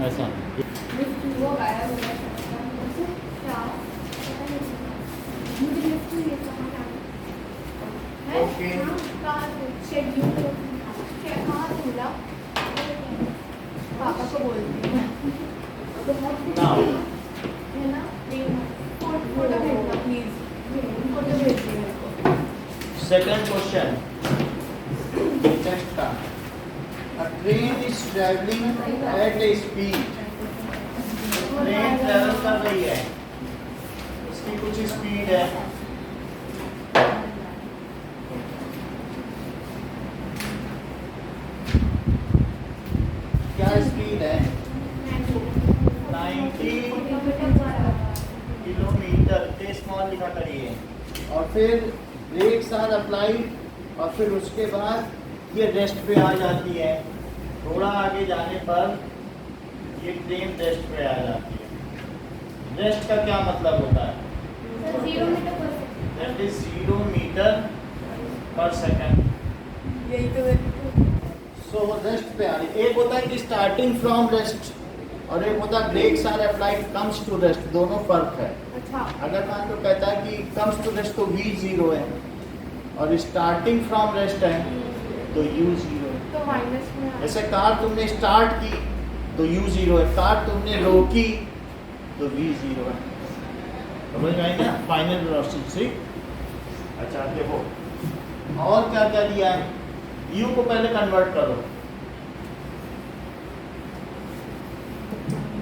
ऐसा वो गायब हो गया क्या पता नहीं मुझे लिफ्ट नहीं कहाँ जाना है ओके। कहाँ शेड्यूल कहाँ बोला पापा को बोलती हूँ नाउ है ना फोटो भेजना प्लीज फोटो भेजिए मेरे को सेकंड क्वेश्चन टेस्ट का A train is traveling at a speed. Train travel कर रही है, उसकी कुछ स्पीड है। क्या स्पीड है? 90 किलोमीटर के स्मॉल लिखा करिए। और फिर ब्रेक्स आर अप्लाइड और फिर उसके बाद ये रेस्ट पे आ जाती है। थोड़ा आगे जाने पर ये ट्रेन रेस्ट पे आ जाती है। रेस्ट का क्या मतलब होता है? 0 मीटर पर that is 0 metre per second. यही तो है सो रेस्ट पे आ रही एक होता है कि स्टार्टिंग फ्रॉम रेस्ट और एक होता है brakes are applied comes to rest, दोनों फर्क है। अच्छा अगर मान लो कहता है कि कम्स टू रेस्ट तो v 0 है और स्टार्टिंग फ्रॉम रेस्ट है तो u 0 है। तो माइनस में आ जैसे कार तुमने स्टार्ट की तो u 0 है, कार तुमने रोकी तो v 0 है। समझ में आई ना फाइनल वेलोसिटी। अच्छा देखो और क्या क्या दिया है, u को पहले कन्वर्ट करो।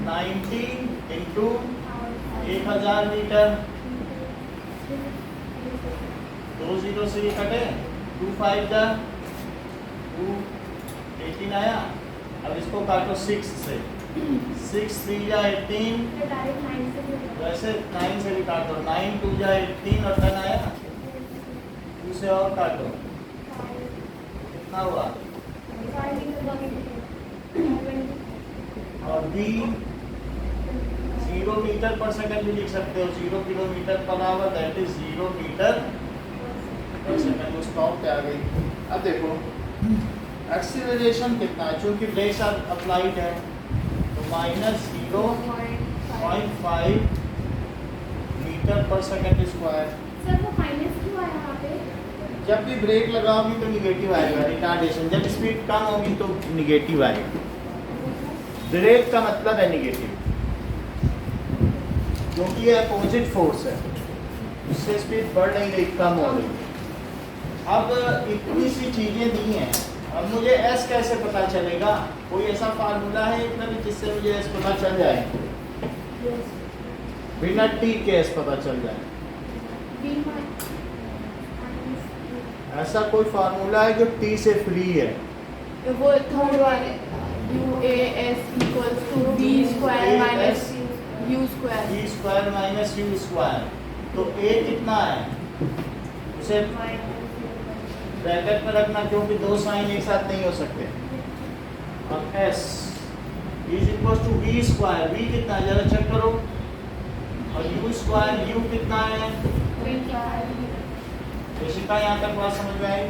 90 इंटू 1000 मीटर, 2 0 से ये कटे, 2 5 जा 2 18 आया। अब इसको काटो 6 से, 6 3 जा 18, तो डायरेक्ट 9 से भी होगा। वैसे 9 से भी काटो, 9 2 जा 18 और 10 आया। 2 से और काटो, कितना हुआ? और b 0 मीटर पर सेकंड भी लिख सकते हो, 0 kilometre per hour, that is 0 metre per second. वो स्टॉप पे आ गई। अब देखो एक्सीलरेशन कितना है, चूंकि ब्रेक्स आर अप्लाइड है तो -0.5 metre per second square. Sir वो माइनस क्यों आया यहाँ पे? जब भी ब्रेक लगाओगी तो निगेटिव आएगा, रिटार्डेशन। जब स्पीड कम होगी तो निगेटिव आएगा। ब्रेक का मतलब है निगेटिव, क्योंकि ये अपोजिट फोर्स है, उससे स्पीड बढ़ नहीं रही, कम हो रही। अब इतनी सी चीजें दी हैं, अब मुझे s कैसे पता चलेगा? कोई ऐसा फार्मूला है इतना भी जिससे मुझे s पता चल जाए? बिना t के s पता चल जाए? ऐसा कोई फार्मूला है जो t से फ्री है? वो थर्ड वाले UAS equals to B square minus U square। b square minus u square. तो a कितना है उसे ब्रैकेट में रखना, क्योंकि दो साइन एक साथ नहीं हो सकते। अब s is equal to v square. v कितना है जरा चेक करो, और u स्क्वायर u कितना है? ऋषिका यहाँ तक बात समझ में आई?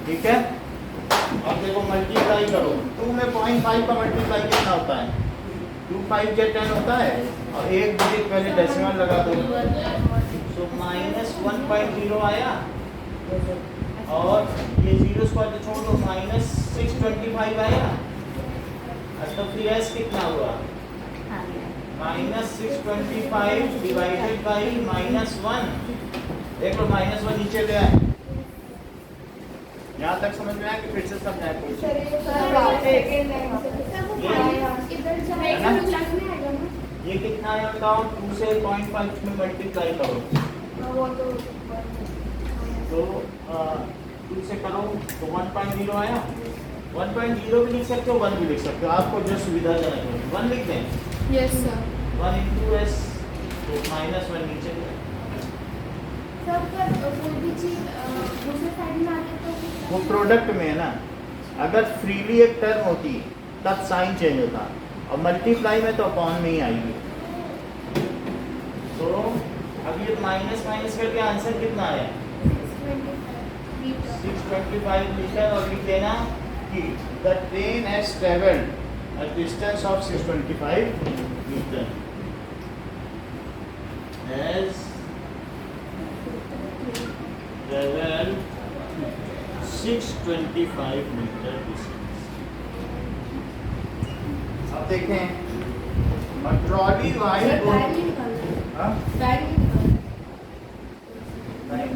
ठीक है। अब देखो मल्टीप्लाई करो, 2 में 0.5 का मल्टीप्लाई कितना होता है? 2 5 के 10 होता है, और एक डिजिट पहले डेसिमल लगा दो, तो -1.0 आया। और ये 0 स्क्वायर तो छोड़ दो, -625 आया। अच्छा फिर s कितना हुआ? -625 डिवाइडेड बाई -1। देख लो -1 नीचे ले आए। यहाँ तक समझ में आया कि फिर से समझाए कुछ? ये कितना है बताओ? 2 से 0.5 में मल्टीप्लाई करो, तो 2 से करो तो 1.0 आया। 1.0 भी लिख सकते हो, 1 भी लिख सकते हो, आपको जो सुविधाजनक हो। 1 लिख दें, यस सर। 1 इंटू एस, तो -1 नीचे ले। सर पर कोई भी चीज दूसरे साइड में आके तो वो प्रोडक्ट में है ना, अगर फ्रीली एक टर्म होती तब साइन चेंज होता, और मल्टीप्लाई में तो अपॉन में ही आएगी। तो अब ये माइनस माइनस करके आंसर कितना आया? 625 लीटर। और लिख देना कि the train has travelled a distance of 625 meter has traveled 625 meter distance. अब देखें और ट्रॉली वाइज डायरी निकालना है। हाँ डायरी निकालना है।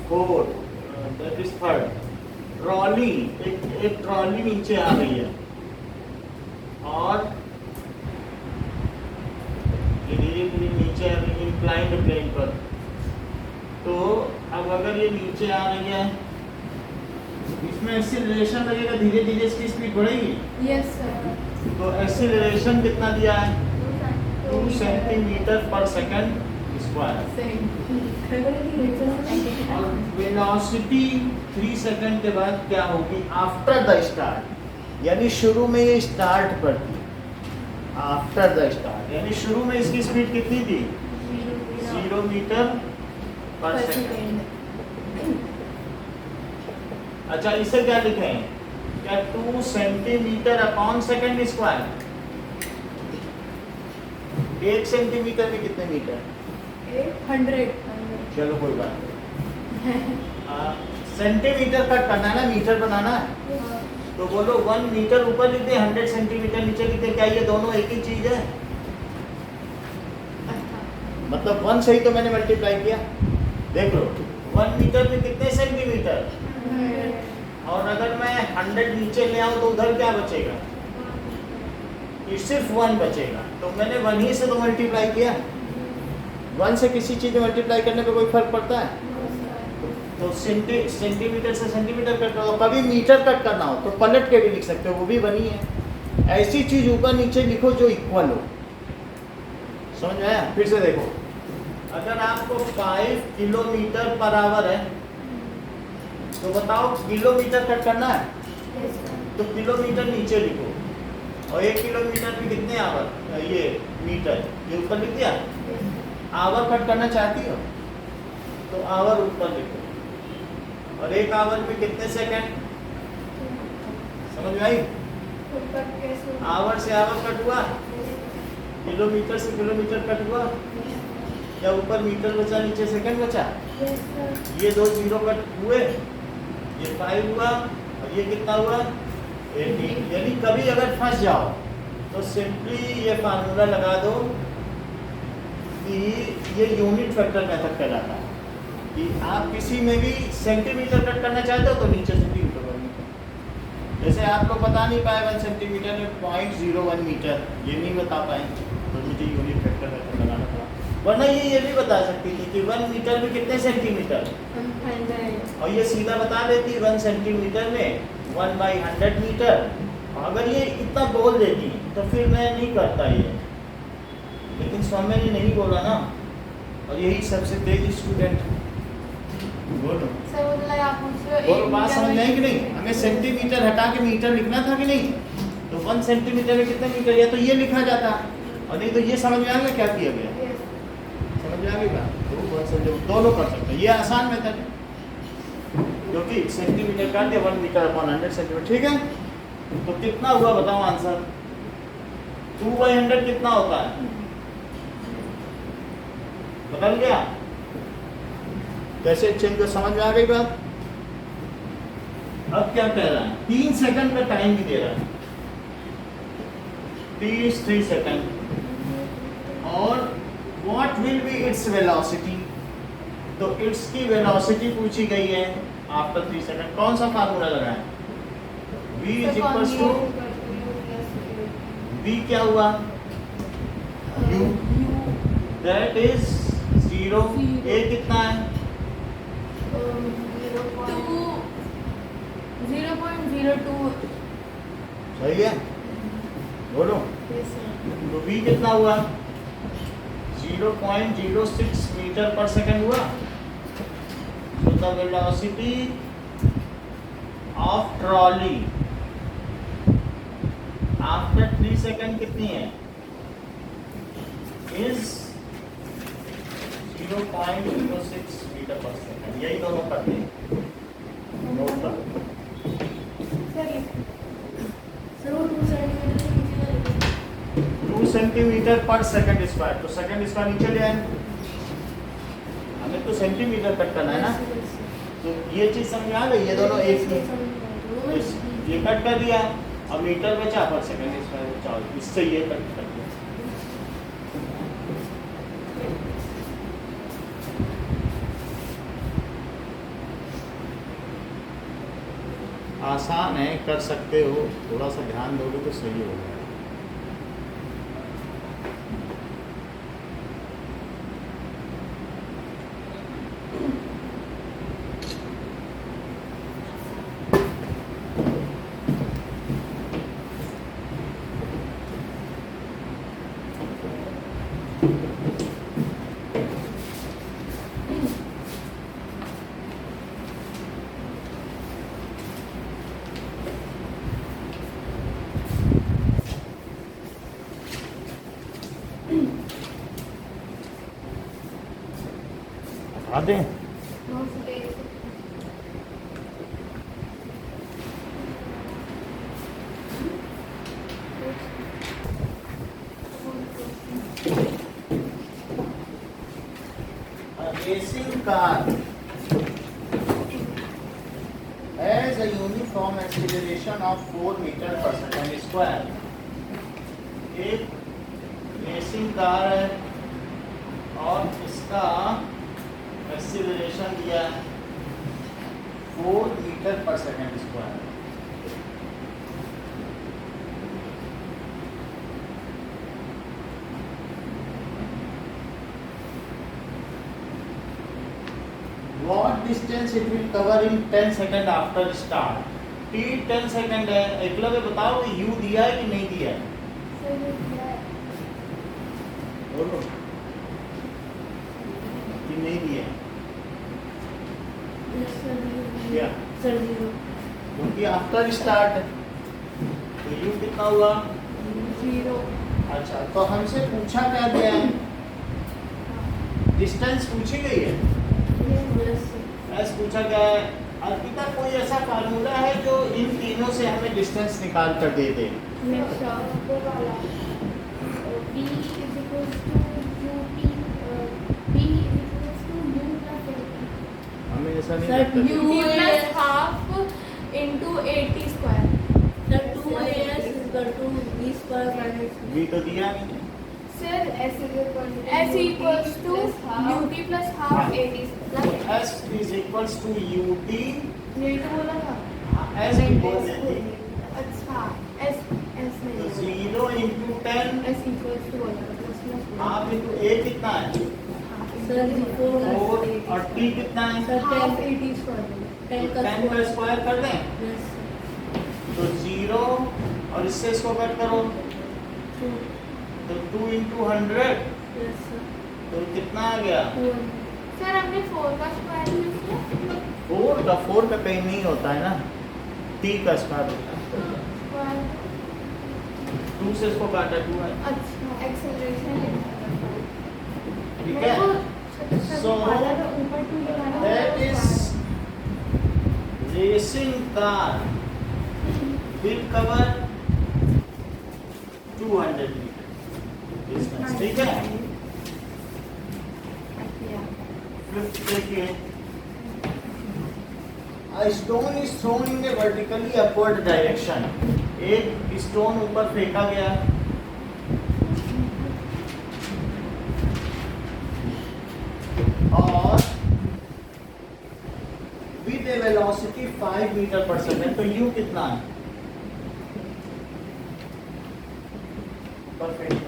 Four that is third trolley एक ट्रॉली नीचे आ गई है और ये धीरे धीरे नीचे आ रही है इंक्लाइंड प्लेन पर। तो अब अगर ये नीचे आ रही है इसमें एक्सीलरेशन लगेगा, धीरे धीरे इसकी स्पीड बढ़ेगी। Yes sir. तो एक्सीलरेशन कितना दिया है 2 सेंटीमीटर पर सेकंड स्क्वायर और वेलोसिटी 3 सेकंड के बाद क्या होगी आफ्टर द स्टार्ट, यानी शुरू में ये स्टार्ट पर थी। आफ्टर द स्टार्ट यानी शुरू में इसकी स्पीड कितनी थी 0 मीटर पर सेकंड। अच्छा इसे क्या लिखें क्या 2 centimetre upon second square. 1 centimetre में कितने मीटर 100। चलो कोई बात नहीं। सेंटीमीटर कट करना है ना, मीटर बनाना है तो बोलो 1 मीटर ऊपर लिख दे 100 सेंटीमीटर नीचे लिख दे। क्या ये दोनों एक ही चीज है? मतलब 1 से ही तो मैंने मल्टीप्लाई किया। देख लो 1 मीटर में कितने सेंटीमीटर और अगर मैं 100 नीचे ले आऊं तो उधर क्या बचेगा ये सिर्फ 1 बचेगा। तो मैंने 1 ही से तो मल्टीप्लाई किया। 1 से किसी चीज में मल्टीप्लाई करने पे कोई फर्क पड़ता है? तो सेंटीमीटर से सेंटीमीटर कट करो। कभी मीटर कट करना हो तो पलट के भी लिख सकते हो, वो भी बनी है। ऐसी चीज ऊपर नीचे लिखो जो इक्वल हो। समझ में आया? फिर से देखो अगर आपको 5 किलोमीटर पर आवर है तो बताओ किलोमीटर कट करना है तो किलोमीटर नीचे लिखो और 1 किलोमीटर में कितने आवर ये मीटर ये ऊपर लिख दिया। आवर कट करना चाहती हो तो आवर ऊपर लिखो और 1 आवर में कितने सेकंड। समझ में आई? आवर से आवर कट हुआ, किलोमीटर से किलोमीटर कट हुआ, या ऊपर मीटर बचा नीचे सेकंड बचा। ये 2 जीरो कट हुए, ये 5 हुआ और ये कितना हुआ 18। यानी कभी अगर फंस जाओ तो सिंपली ये फार्मूला लगा दो कि ये यूनिट फैक्टर मेथड कहलाता है कि आप किसी में भी सेंटीमीटर कट करना चाहते हो तो नीचे सेंटीमीटर पर मीटर। जैसे आप लोग बता नहीं पाए 1 सेंटीमीटर में 0.01 मीटर, ये नहीं बता पाए तो मुझे यूनिट फैक्टर मेथड लगाना पड़ा। वरना ये भी बता सकती थी कि 1 मीटर में कितने सेंटीमीटर और ये सीधा बता देती 1 सेंटीमीटर में 1/100 मीटर। अगर ये इतना बोल देती तो फिर मैं नहीं करता ये, लेकिन स्वामी ने नहीं बोला ना और यही सबसे तेज स्टूडेंट। बोलो बोलो बात समझ में आई कि नहीं? हमें सेंटीमीटर हटा के मीटर लिखना था कि नहीं? तो 1 सेंटीमीटर में कितने मीटर या तो ये लिखा जाता और नहीं तो ये समझ में आ गया क्या किया गया। समझ में आ गई बात? तो दोनों कर सकते हैं, ये आसान मेथड है क्योंकि सेंटीमीटर काट दिया 1 मीटर अपॉन 100 सेंटीमीटर। ठीक है तो कितना हुआ बताओ आंसर 2/100 कितना होता है? बदल गया कैसे चेंज कर? समझ में आ गई बात? अब क्या कह रहा है 3 सेकंड का टाइम भी दे रहा है 3 सेकंड और what will be its velocity. तो इट्स की वेलोसिटी पूछी गई है आफ्टर 3 सेकंड। कौन सा फार्मूला लगाएं? v is equals to v क्या हुआ u दैट इज 0। a कितना है 0.02। सही है बोलो। तो v कितना हुआ 0.06 मीटर पर सेकंड हुआ। So the velocity of trolley after 3 second कितनी है is 0.06 मीटर पर सेकंड। यही दोनों करते हैं नोट कर। सेंटीमीटर पर सेकंड स्क्वायर, तो सेकंड स्क्वायर नीचे ले आए, हमें तो सेंटीमीटर कट करना है ना, तो ये चीज समझ आ गई, ये दोनों एक ही, ये कट कर दिया, अब मीटर बचा पर सेकंड स्क्वायर बचा, इससे ये कट कर दिया। आसान है, कर सकते हो, थोड़ा सा ध्यान दोगे तो सही होगा। हटा दें, racing car has a uniform acceleration of 4 metre per second square. एक रेसिंग कार है और इसका एक्सीलरेशन दिया है 4 metre per second square. What distance it will cover in 10 second after start? t 10 second है, एकलव्य बताओ u दिया है कि नहीं दिया है? बोलो कि नहीं दिया है? क्या? क्योंकि आफ्टर स्टार्ट है तो u कितना हुआ? 0। अच्छा, तो हमसे पूछा क्या गया है? डिस्टेंस पूछी गई है, एस पूछा गया है। अर्पिता, कोई ऐसा फार्मूला है जो इन तीनों से हमें डिस्टेंस निकाल कर दे दे? हमें ऐसा नहीं लगता। v तो दिया नहीं। Sir, S equals to UT plus half AT plus s is equals to ut, नहीं तो बोला था। s equals to अच्छा, S नहीं 0 into 10 S equals to बोला था plus plus half into a कितना है? सर 4 और t कितना है? half AT square 10 का स्क्वायर कर दें तो 0 और इससे इसको कट करो तो 2 into 100 तो कितना आ गया? सर हमने 4 का स्क्वायर यूज किया। 4 का कहीं नहीं होता है ना, t का स्क्वायर होता है। 2 से इसको काटा 2 है। अच्छा, एक्सेलरेशन ठीक है, so that is racing car will cover 200 meter distance। ठीक है, फिफ्थ देखिए, a stone is thrown in a vertically upward direction। एक स्टोन ऊपर फेंका गया और with a velocity 5 metre per second, तो u कितना है? परफेक्ट।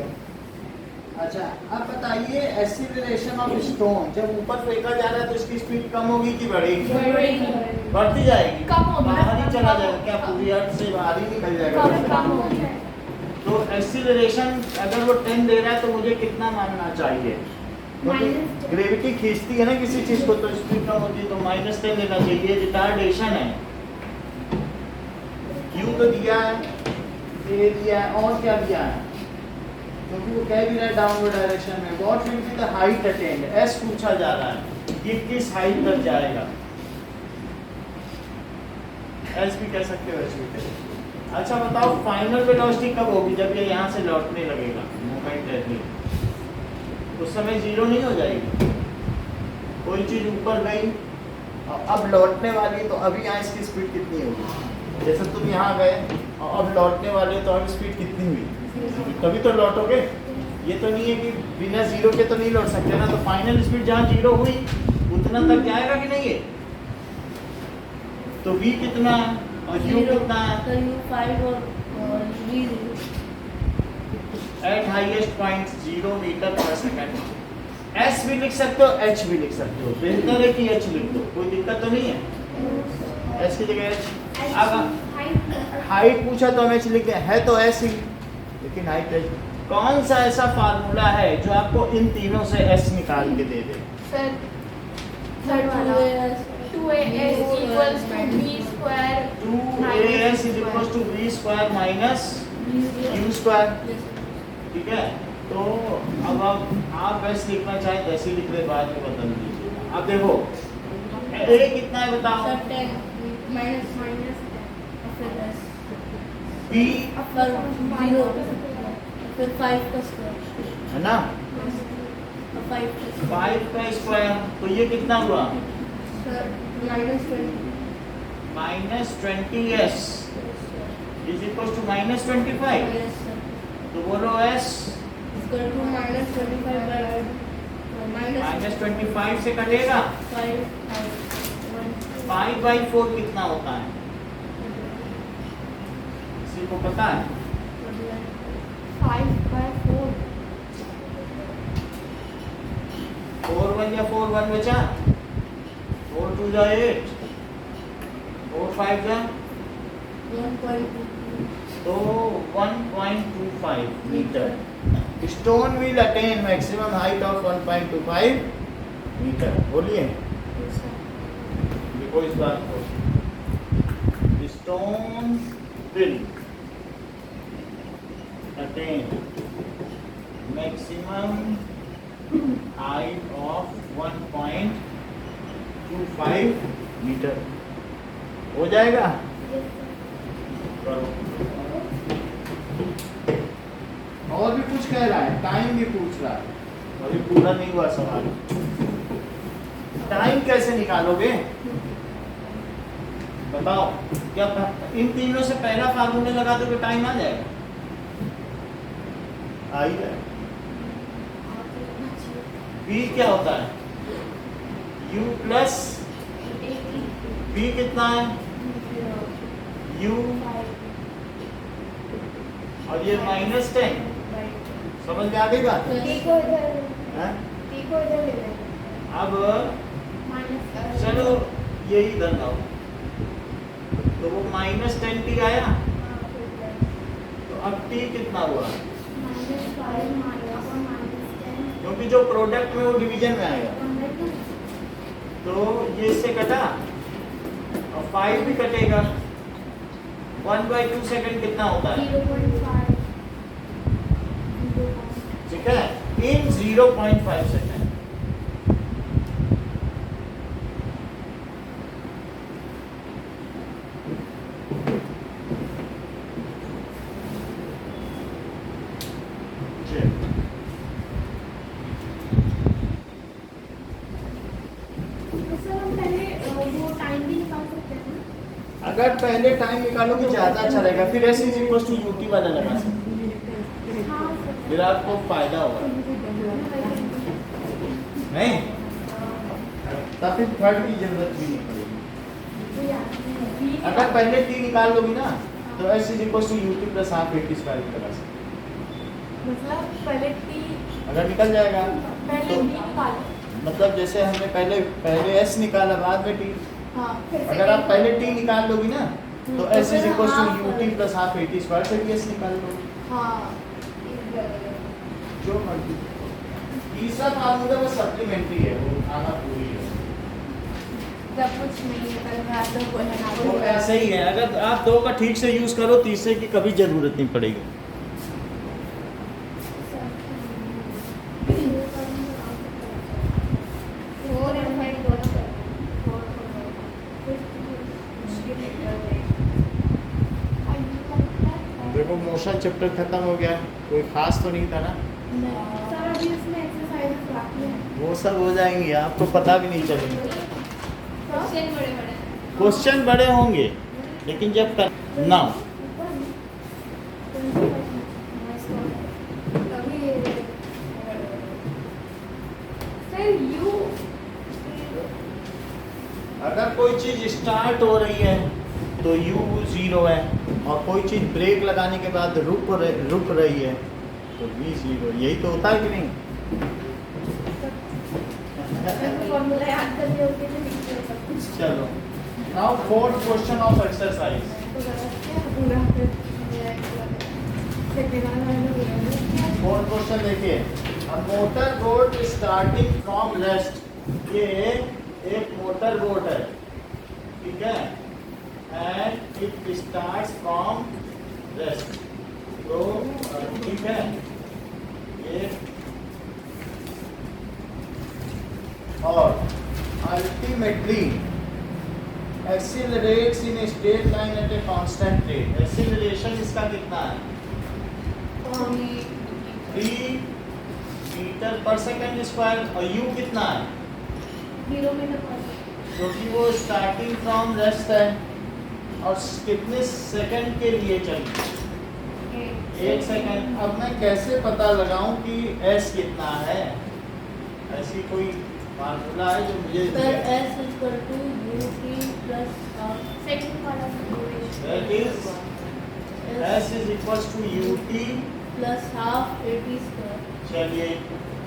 अच्छा, अब बताइए एक्सीलरेशन ऑफ स्टोन, जब ऊपर फेंका जा रहा है तो इसकी स्पीड कम होगी कि बढ़ेगी? बढ़ती जाएगी, कम होगी, बाहर ही चला जाएगा, क्या पूरी अर्थ से बाहर ही निकल जाएगा? तो एक्सीलरेशन अगर वो 10 दे रहा है तो मुझे कितना मानना चाहिए? ग्रेविटी खींचती है ना किसी चीज को, तो स्पीड कम होती है, तो -10 देना चाहिए। रिटार्डेशन है, Q तो दिया है, A दिया है, और क्या दिया है? क्योंकि वो कह भी रहा है डाउनवर्ड डायरेक्शन में। What will be the height attend? S पूछा जा रहा है, ये किस हाइट तक जाएगा? S भी कह सकते हो, S भी कह सकते हो। अच्छा बताओ फाइनल वेलोसिटी कब होगी? जब ये यहाँ से लौटने लगेगा मोमेंट है, उस समय जीरो नहीं हो जाएगी? कोई चीज ऊपर गई और अब लौटने वाली, तो अभी यहाँ इसकी स्पीड कितनी होगी? जैसे तुम यहाँ गए और अब लौटने वाले, तो अब स्पीड कितनी हुई? तभी तो लौटोगे। ये तो नहीं है कि बिना जीरो के तो नहीं लौट सकते ना। तो फाइनल स्पीड जहाँ जीरो हुई उतना तक जाएगा कि नहीं है? तो v कितना है और u कितना है? तो u 5 और v at highest point 0 metre per second. s भी लिख सकते हो, h भी लिख सकते हो। बेहतर है कि h लिख दो, कोई दिक्कत तो नहीं है। s की जगह h। अब हाइट पूछा तो हम h लिख दें, है तो s ही, लेकिन हाइट h। कौन सा ऐसा फार्मूला है जो आपको इन तीनों से s निकाल के दे दे? सर थर्ड वाला 2as equals to v square 2as is equals to v square minus u square। ठीक है, तो अब आप s लिखना चाहे जैसे लिख रहे, बाद में बदल दीजिए। अब देखो a कितना है बताओ? सब 10 माइनस फिर s b पर 0 फिर 5 का स्क्वायर है ना, 5 5 का स्क्वायर, तो ये कितना हुआ? Sir minus 20s is equal to minus 25। तो बोलो s equal to minus 25 by minus 25 से कटेगा। 5/4 कितना होता है? किसी को पता है? 5/4 4/1 या 4/1 बचा, 4/2 जा 8, 4/5 जा 1.2 तो 1.25 metre. Stone will attain maximum height of 1.25 metre. बोलिए, देखो इस बात को, stone will attain maximum height of 1.25 metre. हो जाएगा? करो। और भी कुछ कह रहा है, टाइम भी पूछ रहा है, अभी पूरा नहीं हुआ सवाल। टाइम कैसे निकालोगे बताओ? क्या इन तीनों से पहला फार्मूला लगा दो तो टाइम आ जाएगा? आ ही जाएगा। v क्या होता है? u प्लस v कितना है? u और ये -10। समझ में आ गई बात? t को इधर हैं? t को इधर ले लेंगे अब माइनस चलो यही इधर लाओ, तो वो -10t आया, तो अब t कितना हुआ? -5 -10 क्योंकि जो प्रोडक्ट में वो डिवीजन में आएगा, तो ये इससे कटा और 5 भी कटेगा। 1/2 सेकंड कितना होता है? 0.5 ठीक है, इन 0.5 सेकंड। सर हम पहले वो टाइम भी निकाल सकते हैं ना? अगर पहले टाइम निकालोगे ज्यादा अच्छा रहेगा, फिर s is equal to ut वाला लगा सकते, हाँ सर फिर आपको फायदा होगा। नहीं, तब फिर थर्ड की जरूरत भी नहीं पड़ेगी। अगर पहले t निकाल लोगी ना, तो s is equal to ut plus half 80 square लगा सकते। मतलब पहले t अगर निकल जाएगा पहले तो b निकालो। मतलब जैसे हमने पहले s निकाला, बाद में t। हाँ फिर से अगर आप पहले t निकाल लोगी ना, तो तो s इज फिर equal half to ut plus half 80 square से भी s निकाल लोगी, हाँ जो मर्जी। तीसरा फार्मूला वो सप्लीमेंट्री है, वो आना पूरी है। जब कुछ नहीं निकल रहा तो वो है तो ऐसे ही है, अगर आप दो का ठीक से यूज करो, तीसरे की कभी जरूरत नहीं पड़ेगी। वो मोशन चैप्टर खत्म हो गया, कोई खास तो नहीं था ना। सर अभी इसमें एक्सरसाइज बाकी है। वो सब हो जाएंगे, आपको पता भी नहीं चलेगा। क्वेश्चन बड़े बड़े क्वेश्चन बड़े होंगे लेकिन जब कर ना सर यू अगर कोई चीज स्टार्ट हो रही है तो u 0 है, और कोई चीज ब्रेक लगाने के बाद रुक रही है तो v 0। यही तो होता है कि नहीं? फॉर्मूला याद कर लिया उसके लिए लिख दिया सब कुछ। चलो, now fourth question of exercise. Fourth question देखिए, a motor boat starting from rest. ये एक मोटर बोट है, ठीक है, and it starts from rest. तो ठीक है, ये और ultimately accelerates in straight line at a constant rate. Acceleration इसका कितना है? 3 मीटर पर सेकंड स्क्वायर। और u कितना है? 0 मीटर पर क्योंकि वो स्टार्टिंग फ्रॉम रेस्ट है, और कितने सेकंड के लिए चली? 1 सेकंड। अब मैं कैसे पता लगाऊं कि s कितना है? ऐसी कोई फार्मूला है जो मुझे sir S equal to UT plus second वाला duration That is s is equals to ut। Plus half AT square. चलिए,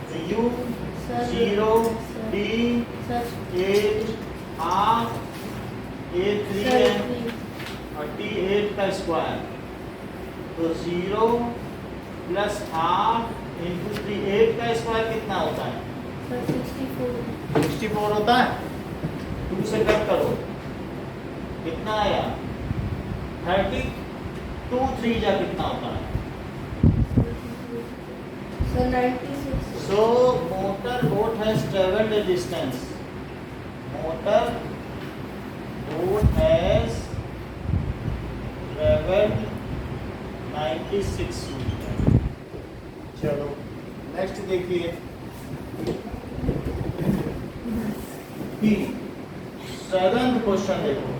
तो u sir 0, t sir 8, half a 3 है और t 8 का स्क्वायर। तो 0 प्लस हाफ इंटू 3, 8 का स्क्वायर कितना होता है? सर 64। 64 होता है। 2 से कट करो, कितना आया? 32 3 जा कितना होता है? Sir 96। So motor boat has traveled a distance. Motor boat has traveled 96 metre. चलो नेक्स्ट देखिए, सेवेंथ क्वेश्चन देखो।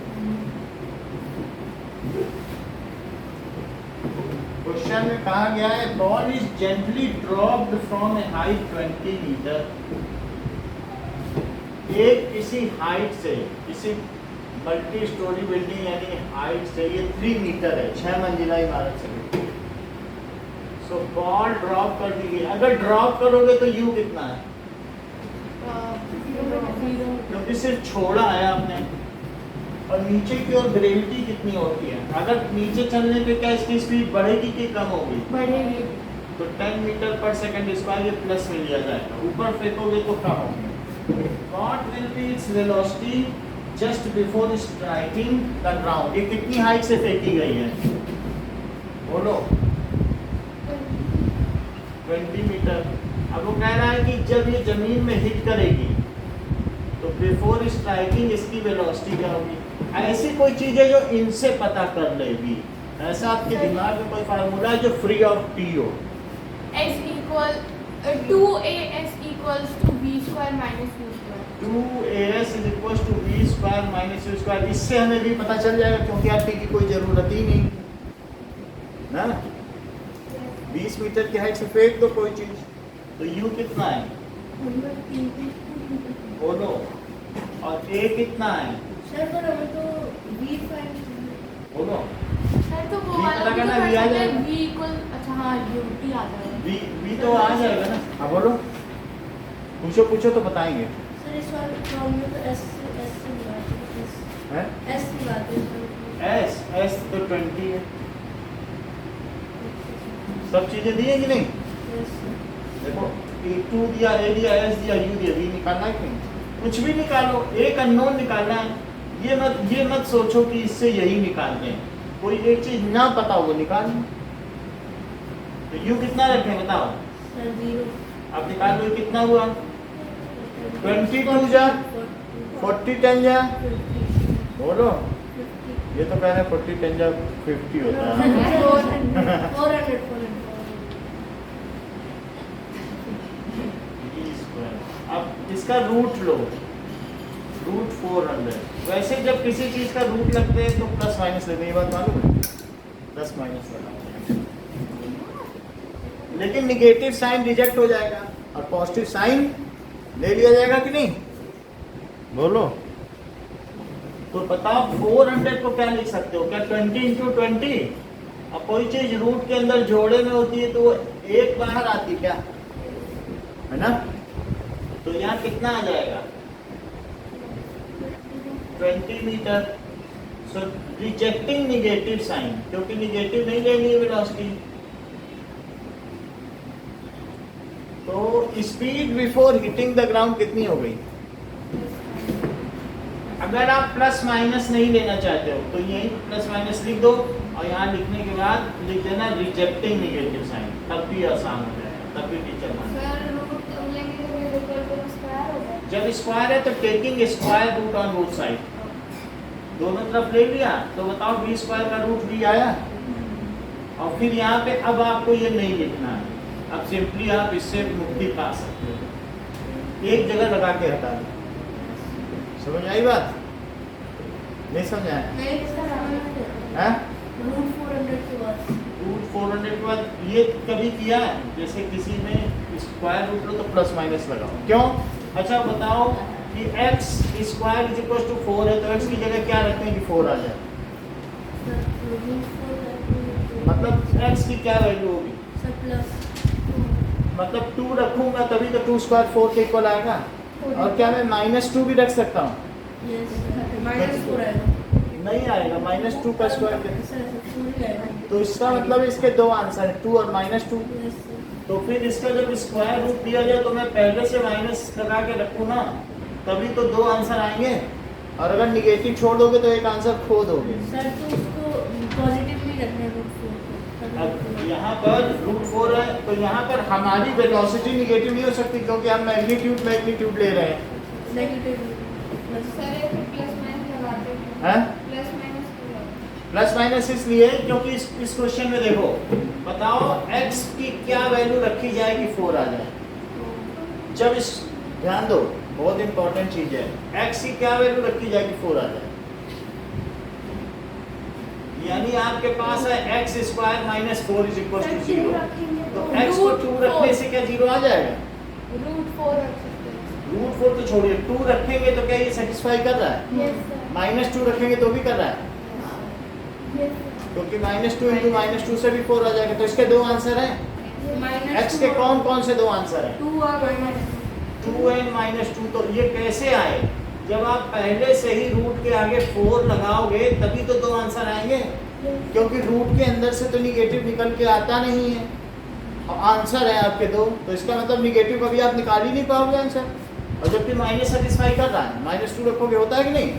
क्वेश्चन में कहा गया है, ball is gently dropped from a height 20 metre. एक किसी हाइट से, किसी मल्टी स्टोरी बिल्डिंग यानी हाइट से, ये 3 मीटर है, 6 मंजिला इमारत से। सो बॉल ड्रॉप कर दी गई। अगर ड्रॉप करोगे तो यू कितना है? क्योंकि सिर्फ छोड़ा है आपने, और नीचे की ओर ग्रेविटी कितनी होती है? अगर नीचे चलने पे क्या इसकी स्पीड बढ़ेगी कि कम होगी? बढ़ेगी। तो 10 मीटर पर सेकंड स्क्वायर ये प्लस में लिया जाएगा, ऊपर फेंकोगे तो कम होगी। What will be its velocity just before striking the ground? ये कितनी हाइट से फेंकी गई है? बोलो। 20 मीटर। अब वो कह रहा है कि जब ये जमीन में हिट करेगी तो बिफोर स्ट्राइकिंग इसकी वेलोसिटी क्या होगी? ऐसी कोई चीज है जो इनसे पता कर लेगी। ऐसा आपके दिमाग में कोई फार्मूला है जो फ्री ऑफ टी हो? S equal 2as equals to v square minus u square। 2as is equals to v square minus u square। इससे हमें भी पता चल जाएगा, क्योंकि आप टी की कोई जरूरत ही नहीं ना। 20 मीटर की हाइट से फेंक दो कोई चीज, तो u कितना है? बोलो। और a कितना है? सर पर हमें तो V5। बोलो। सर तो वो V वाला पता भी करना, तो V आ कर सकते जाएगा। हैं, v equal अच्छा हाँ ut आ जाएगा। v तो आ जाएगा ना। हाँ बोलो, पूछो तो बताएंगे। सर इस बार फॉर्म में तो S से मिला है। हैं? S की बात है सर। s तो 20 है। सब चीजें दी है कि नहीं? Yes, sir। देखो, टू दिया, ए दिया, एस दिया, यू दिया, वी निकालना है कि नहीं? कुछ भी निकालो, एक अननोन निकालना है। ये मत सोचो कि इससे यही निकालते हैं। कोई एक चीज ना पता हो वो निकाल लो। तो यू कितना रखें बताओ? सर 0। अब निकाल लो, कितना हुआ? 22 जा 40 10 जा, बोलो। ये तो कह रहे हैं 40 10 जब 50 होता है। 400 अब इसका रूट लो, रूट 400। वैसे जब किसी चीज का रूट लगते हैं तो प्लस माइनस लेते हैं, ये बात मालूम है, प्लस माइनस लगाते हैं। लेकिन निगेटिव साइन रिजेक्ट हो जाएगा और पॉजिटिव साइन ले लिया जाएगा कि नहीं, बोलो। तो बताओ 400 को क्या लिख सकते हो, क्या 20 इंटू 20? अब कोई चीज रूट के अंदर जोड़े में होती है तो वो एक बाहर आती क्या, है ना? तो यहाँ कितना आ जाएगा, 20 metre. So rejecting negative sign, क्योंकि निगेटिव नहीं लेनी है वेलोसिटी। तो speed before hitting the ground कितनी हो गई? अगर आप प्लस माइनस नहीं लेना चाहते हो तो यही प्लस माइनस लिख दो और यहाँ लिखने के बाद लिख देना रिजेक्टिंग निगेटिव साइन, तब भी आसान हो जाएगा, तब भी टीचर मान। जब स्क्वायर है तो taking square root on both side, दोनों तरफ ले लिया तो बताओ बी स्क्वायर का रूट भी आया। और फिर यहाँ पे अब आपको ये नहीं लिखना है, अब सिंपली आप इससे मुक्ति पा सकते हो, एक जगह लगा के हटा दो। समझ आई बात? नहीं समझ आया? रूट 400 के बाद, रूट 400 के बाद ये कभी किया है? जैसे किसी में स्क्वायर रूट लो तो प्लस माइनस लगाओ, क्यों? अच्छा बताओ कि x square is equal to 4 है तो x की जगह क्या रखते हैं कि 4 आ जाए? मतलब x की क्या वैल्यू होगी? मतलब 2 रखूंगा तभी तो 2 स्क्वायर 4 के इक्वल आएगा। और क्या मैं -2 भी रख सकता हूँ? -4 आएगा, नहीं आएगा, -2 का स्क्वायर। तो इसका मतलब इसके दो आंसर है, 2 और -2। तो फिर इसका जब स्क्वायर रूट दिया जाए तो मैं पहले से माइनस लगा के रखूँ ना, तभी तो दो आंसर आएंगे। और अगर निगेटिव छोड़ दोगे तो एक आंसर खो दोगे। सर तो उसको पॉजिटिव नहीं रखना है, रूट 4 अब यहाँ पर रूट 4 है तो यहाँ पर हमारी वेलोसिटी निगेटिव नहीं हो सकती क्योंकि हम मैग्नीट्यूड ले रहे हैं। नेगेटिव हैं? प्लस माइनस इसलिए क्योंकि इस क्वेश्चन में देखो, बताओ x की क्या वैल्यू रखी जाए कि 4 आ जाए? जब इस ध्यान दो, बहुत इंपॉर्टेंट चीज है, x की क्या वैल्यू रखी जाए कि 4 आ जाए? यानी आपके पास है x square minus 4 is equal to 0। तो x को 2 रखने से क्या 0 आ जाएगा? रूट 4 तो छोड़िए, 2 रखेंगे तो क्या ये सेटिस्फाई कर रहा है? -2 रखेंगे तो भी कर रहा है, क्योंकि -2 इंटू -2 से भी 4 आ जाएगा। तो इसके दो आंसर हैं। x के कौन कौन से दो आंसर हैं? 2 और -2 एंड -2। तो ये कैसे आए? जब आप पहले से ही रूट के आगे 4 लगाओगे तभी तो दो आंसर आएंगे, क्योंकि रूट के अंदर से तो निगेटिव निकल के आता नहीं है और आंसर है आपके दो, तो इसका मतलब निगेटिव कभी आप निकाल ही नहीं पाओगे आंसर। और जबकि माइनस सेटिस्फाई कर रहा है, -2 रखोगे, होता है कि नहीं?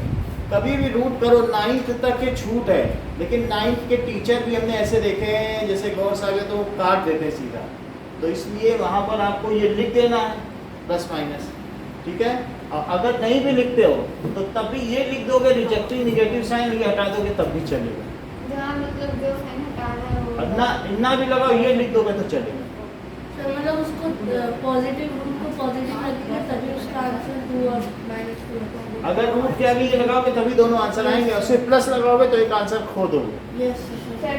कभी भी रूट करो, 9th तक के छूट है, लेकिन 9th के टीचर भी हमने ऐसे देखे हैं, जैसे गौर साहब तो काट देते हैं सीधा। तो इसलिए वहाँ पर आपको ये लिख देना है प्लस माइनस, ठीक है? और अगर नहीं भी लिखते हो तो तब भी ये लिख दोगे रिजेक्टिंग निगेटिव साइन, ये हटा दोगे तब भी चलेगा। इतना भी लगाओ, ये लिख दोगे तो चलेगा। सर मतलब उसको पॉजिटिव रूट को पॉजिटिव रखेंगे तभी उसका आंसर 2 और -2 रखेंगे। अगर रूट के आगे ये लगाओगे तभी दोनों आंसर आएंगे, और सिर्फ प्लस लगाओगे तो एक आंसर खो दोगे। Yes sir.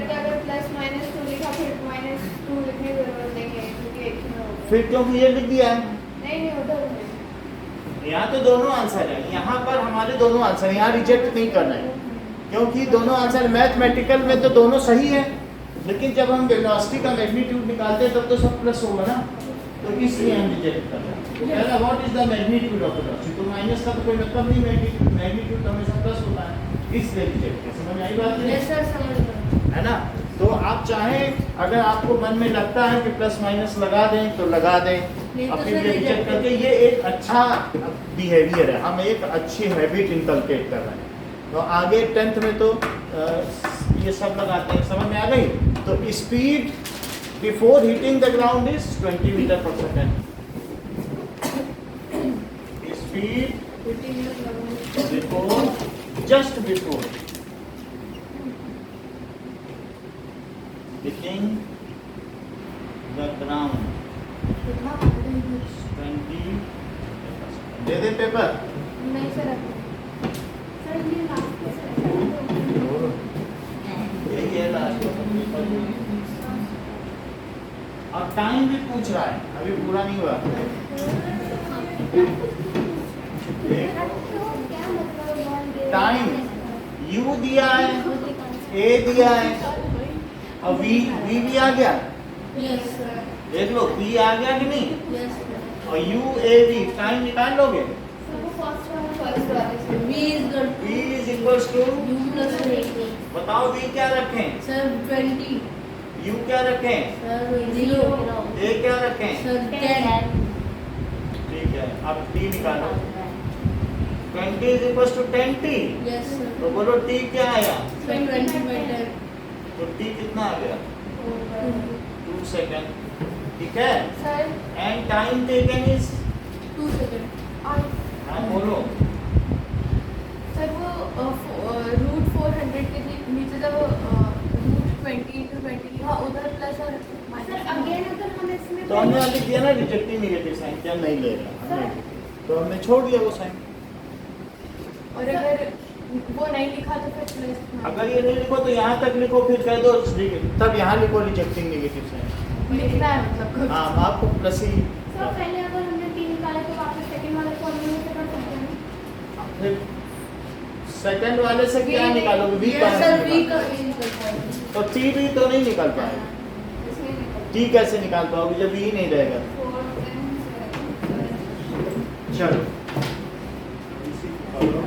फिर क्योंकि ये लिख दिया है, यहाँ तो दोनों आंसर है, यहाँ पर हमारे दोनों आंसर, यहाँ रिजेक्ट नहीं करना है क्योंकि दोनों आंसर मैथमेटिकल में तो दोनों सही है, लेकिन जब हम वेलोसिटी का मैग्नीट्यूड निकालते हैं तब तो सब प्लस होगा ना, तो इसलिए हम रिजेक्ट कर रहे हैं। What is the magnitude of velocity? तो माइनस का तो कोई मतलब नहीं, मैग्नीट्यूड तो हमेशा प्लस होता है, इसलिए रिजेक्ट किया। समझ आई बात? यस सर, समझ गया। है ना? तो आप चाहें, अगर आपको मन में लगता है कि प्लस माइनस लगा दें तो लगा दें, और फिर ये रिजेक्ट करके, ये एक अच्छा बिहेवियर है, हम एक अच्छी हैबिट इनकलकेट कर रहे हैं। तो आगे 10th में तो ये सब लगाते हैं, समझ में आ गई? तो speed before hitting the ground is 20 metre per second. Speed before, just before hitting the ground 20 दे दे पेपर नहीं सर सर ये लास्ट पे सर यही है लास्ट और टाइम भी पूछ रहा है अभी पूरा नहीं हुआ टाइम यू दिया है ए दिया है और वी भी आ गया Yes, sir. देख लो बी आ गया कि नहीं Yes, sir. और यू ए बी टाइम निकाल लोगे V is the b is equals to U plus A. बताओ बी क्या रखें Sir, 20. यू क्या रखें Sir, 0. ए क्या रखें Sir, 10. ठीक है अब टी निकालो 20 is equals to 10t Yes, sir. तो बोलो टी क्या आया Sir, 20 by 10. तो टी कितना आ गया 2 सेकंड ठीक है sir and time taken is 2 seconds. हाँ बोलो सर वो रूट 400 के नीचे जब रूट 20 into 20 लिखा उधर प्लस और माइनस अगेन अगर हम इसमें तो हमने अभी दिया ना रिजेक्टिंग नेगेटिव साइन क्या नहीं ले रहा हमने तो हमने छोड़ दिया वो साइन और अगर वो नहीं लिखा तो फिर प्लस अगर ये नहीं लिखो तो यहाँ तक लिखो फिर कह दो तब यहाँ लिखो रिजेक्टिंग नेगेटिव साइन लिखना है मतलब हाँ हम आपको प्लस ही सर पहले अगर हमने 3 निकाले तो वापस सेकंड वाले फॉर्मूले से कर सकते हैं फिर सेकंड वाले से क्या V निकालोगे वी Yes, का sir, V निकाल- का V निकल पाएगा. तो टी भी तो नहीं निकाल पाएगा इसमें निकल टी कैसे निकाल पाओगे जब ई नहीं रहेगा 4 चलो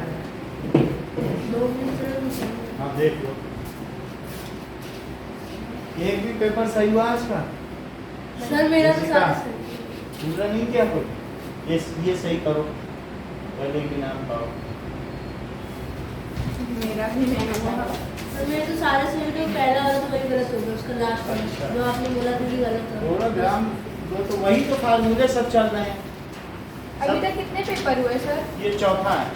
2 minutes. हाँ देख लो एक भी पेपर सही हुआ आज का Sir, मेरा तो किसी का? सारा सही. पूरा नहीं किया कोई ये सही करो पहले के नाम पाओ मेरा भी नहीं हुआ Sir, मेरे तो सारे सही थे. पहला वाला तो वही गलत हो गया. उसका लास्ट वाला अच्छा। जो आपने बोला था कि गलत था. थोड़ा ग्राम तो वही तो फार्मूले सब चल रहे हैं अभी तक कितने पेपर हुए सर ये चौथा है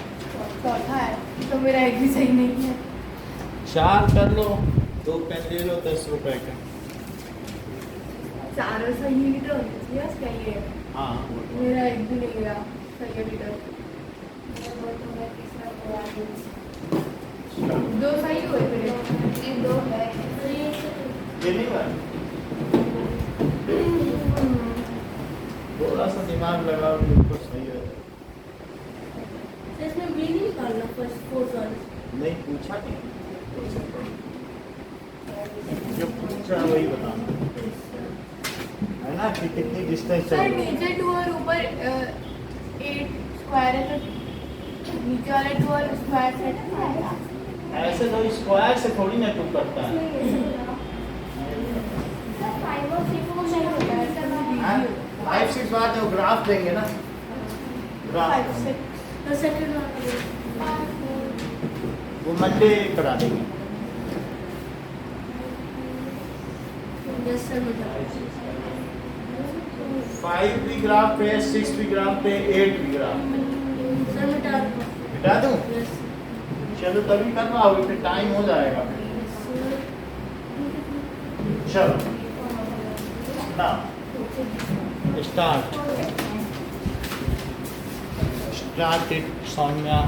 चौथा है तो मेरा एक भी सही नहीं है 4 कर लो 2 पेन ले लो 10 रुपए का चारों सही लीटर होने चाहिए उसका ये हाँ मेरा एक भी नहीं गया सही लीटर 2 सही हुए मेरे 2 है ये नहीं हुआ थोड़ा सा दिमाग लगाओ बिल्कुल सही है तो इसमें V नहीं निकालना फर्स्ट 4 वाले. नहीं पूछा नहीं जो पूछा वही बताना है ना कि कितनी डिस्टेंस सर चाहिए नीचे 2 और ऊपर 8 स्क्वायर है तो नीचे वाले 2 और स्क्वायर सेट आएगा ऐसे तो स्क्वायर से थोड़ी ना टू करता है सर 5 और 6 को नहीं होता है सर 5 6 बात है वो ग्राफ देंगे ना ग्राफ 5 6 तो सेकंड वाला वो मंडे करा देंगे यस सर मुझे 5 भी ग्राफ पे 6 भी ग्राफ पे 8 भी ग्राफ पे सर मिटा दो. मिटा दूं यस चलो तभी कर पाओगे फिर टाइम हो जाएगा चलो ना स्टार्ट इट सौम्या